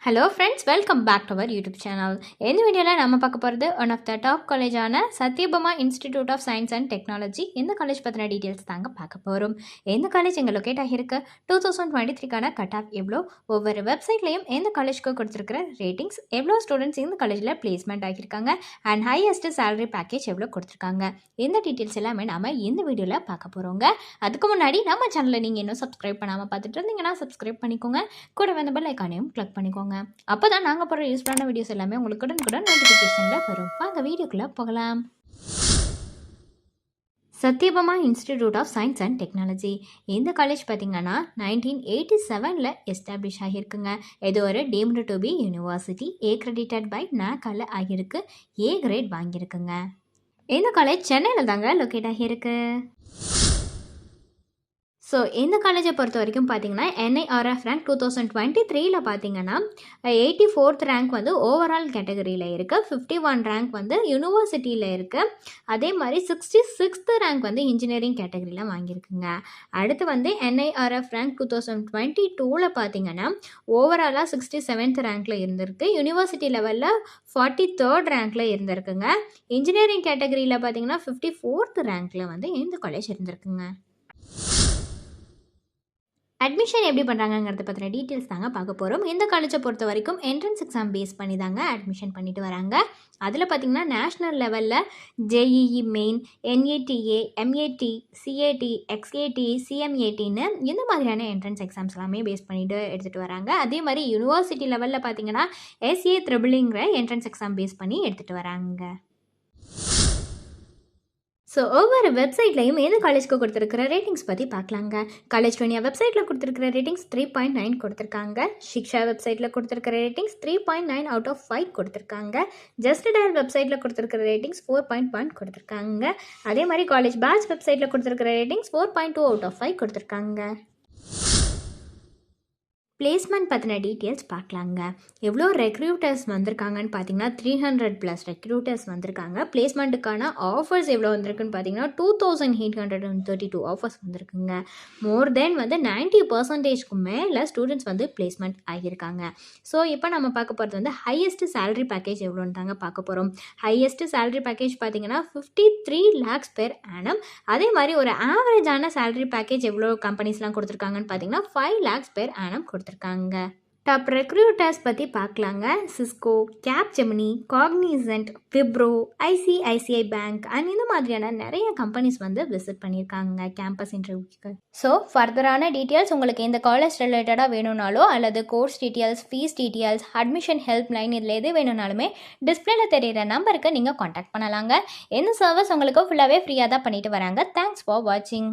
Hello friends, welcome back to our YouTube channel. இந்த வீடியோவில் நம்ம பார்க்க போகிறது ஒன் ஆஃப் த டாப் காலேஜான Sathyabama institute of science and technology. இந்த காலேஜ் பற்றின டீட்டெயில்ஸ் தாங்க பார்க்க போகிறோம். இந்த காலேஜ் எங்கே லொக்கேட் ஆகியிருக்கு, 2023 கட் ஆஃப் எவ்வளோ, ஒவ்வொரு வெப்சைட்லையும் எந்த காலேஜ்க்கு கொடுத்துருக்கிற ரேட்டிங்ஸ், எவ்வளோ ஸ்டூடெண்ட்ஸ் இந்த காலேஜில் பிளேஸ்மெண்ட் ஆகியிருக்காங்க, அண்ட் ஹையஸ்ட் சேலரி பேக்கேஜ் எவ்வளோ கொடுத்துருக்காங்க, இந்த டீட்டெயில்ஸ் எல்லாமே நம்ம இந்த வீடியோவில் பார்க்க போகிறோங்க. அதுக்கு முன்னாடி நம்ம சேனலில் நீங்கள் இன்னும் சப்ஸ்கிரைப் பண்ணாமல் பார்த்துட்டு இருந்தீங்கன்னா சப்ஸ்கிரைப் பண்ணிக்கோங்க. கூட வந்து பெல் ஐக்கானையும் கிளிக் பண்ணிக்கோங்க. அப்போ தான் நாங்கள் போகிற யூஸ்ஃபுல்லான வீடியோஸ் எல்லாமே உங்களுக்கு உடனுக்குடன் நோட்டிஃபிகேஷனில் வரும். வாங்க வீடியோக்குள்ளே போகலாம். Sathyabama institute of science and technology இந்த காலேஜ் பார்த்திங்கன்னா 1987 எஸ்டாப்ளிஷ் ஆகியிருக்குங்க. இது ஒரு deemed to be university, accredited by நாக்கால ஆகியிருக்கு, ஏ கிரேட் வாங்கியிருக்குங்க. இந்த காலேஜ் சென்னையில் தாங்க லொக்கேட் ஆகியிருக்கு. ஸோ இந்த காலேஜை பொறுத்த வரைக்கும் பார்த்தீங்கன்னா NIRF ரேங்க் 2023 பார்த்தீங்கன்னா 84th ரேங்க் வந்து ஓவரால் கேட்டகரியில் இருக்குது, 51 ரேங்க் வந்து யூனிவர்சிட்டியில் இருக்குது, அதே மாதிரி 66th ரேங்க் வந்து இன்ஜினியரிங் கேட்டகரியில் வாங்கியிருக்குங்க. அடுத்து வந்து NIRF ரேங்க் 2022 பார்த்தீங்கன்னா ஓவராலாக 67th ரேங்க்கில் இருந்திருக்கு, யூனிவர்சிட்டி லெவலில் 43rd ரேங்க்கில் இருந்திருக்குங்க, இன்ஜினியரிங் கேட்டகரியில் பார்த்தீங்கன்னா 54th ரேங்க்கில் வந்து இந்த காலேஜ் இருந்திருக்குங்க. அட்மிஷன் எப்படி பண்ணுறாங்கங்கிறத பற்றின டீட்டெயில்ஸ் தாங்க பார்க்க போகிறோம். இந்த காலேஜை பொறுத்த வரைக்கும் என்ட்ரன்ஸ் எக்ஸாம் பேஸ் பண்ணி தாங்க அட்மிஷன் பண்ணிட்டு வராங்க. அதில் பார்த்திங்கன்னா நேஷ்னல் லெவலில் JEE main, NATA, MAT, CAT, XAT, CMATன்னு இந்த மாதிரியான என்ட்ரன்ஸ் எக்ஸாம்ஸ் எல்லாமே பேஸ் பண்ணிட்டு எடுத்துகிட்டு வராங்க. அதே மாதிரி யூனிவர்சிட்டி லெவலில் பார்த்திங்கன்னா SAEEங்கிற என்ட்ரன்ஸ் எக்ஸாம் பேஸ் பண்ணி எடுத்துகிட்டு வராங்க. ஸோ ஒவ்வொரு வெப்சைட்லையும் எந்த காலேஜ்க்கு கொடுத்துருக்கிற ரேட்டிங்ஸ் பற்றி பார்க்கலாங்க. காலேஜ் டுனியா வெப்சைட்டில் கொடுத்துருக்கிற ரேட்டிங்ஸ் 3.9 கொடுத்துருக்காங்க. ஷிக்ஷா வெப்சைட்டில் கொடுத்துருக்கிற ரேட்டிங்ஸ் 3.9 அவுட் ஆஃப் 5 கொடுத்துருக்காங்க. ஜஸ்ட் டயல் வெப்சைட்டில் கொடுத்துருக்கிற ரேட்டிங்ஸ் 4.1 கொடுத்துருக்காங்க. அதே மாதிரி காலேஜ் பேட்ச் வெப்சைட்டில் கொடுத்துருக்கிற ரேட்டிங்ஸ் 4.2 அவுட் ஆஃப் 5 கொடுத்துருக்காங்க. பிளேஸ்மெண்ட் பற்றின டீட்டெயில்ஸ் பார்க்கலாங்க. எவ்வளோ ரெக்ரூட்டர்ஸ் வந்திருக்காங்கன்னு பார்த்தீங்கன்னா 300+ ரெக்ரூட்டர்ஸ் வந்திருக்காங்க. பிளேஸ்மெண்ட்டுக்கான ஆஃபர்ஸ் எவ்வளோ வந்திருக்குன்னு பார்த்தீங்கன்னா 2832 ஆஃபர்ஸ் வந்திருக்குங்க. மோர் தென் வந்து 90% மேலே ஸ்டூடெண்ட்ஸ் வந்து பிளேஸ்மெண்ட் ஆகியிருக்காங்க. ஸோ இப்போ நம்ம பார்க்க போகிறது வந்து ஹையஸ்ட் சேலரி பேக்கேஜ் எவ்வளோன்னு தாங்க பார்க்க போகிறோம். ஹையஸ்ட் சேலரி பேக்கேஜ் பார்த்தீங்கன்னா 53 lakhs per annum. அதே மாதிரி ஒரு ஆவரேஜான சேலரி பேக்கேஜ் எவ்வளோ கம்பெனிஸ்லாம் கொடுத்துருக்காங்கன்னு பார்த்தீங்கன்னா 5 lakhs per annum கொடுத்துருக்காங்க. டாப் ரெக்ரூட்டர்ஸ் பற்றி பார்க்கலாங்க. Cisco, Capgemini, Cognizant, Wipro, ICICI bank and இந்த மாதிரியான நிறைய கம்பெனிஸ் வந்து விசிட் பண்ணியிருக்காங்க கேம்பஸ் இன்டர்வியூக்கு. ஸோ ஃபர்தரான டீட்டெயில்ஸ் உங்களுக்கு இந்த காலேஜ் ரிலேட்டடாக வேணும்னாலோ அல்லது course details, fees details, admission help line இதில் எது வேணும்னாலுமே டிஸ்பிளேல தெரியிற நம்பருக்கு நீங்கள் காண்டாக்ட் பண்ணலாங்க. இந்த சர்வீஸ் உங்களுக்கு ஃபுல்லாகவே ஃப்ரீயாக தான் பண்ணிட்டு வராங்க. தேங்க்ஸ் ஃபார் வாட்சிங்.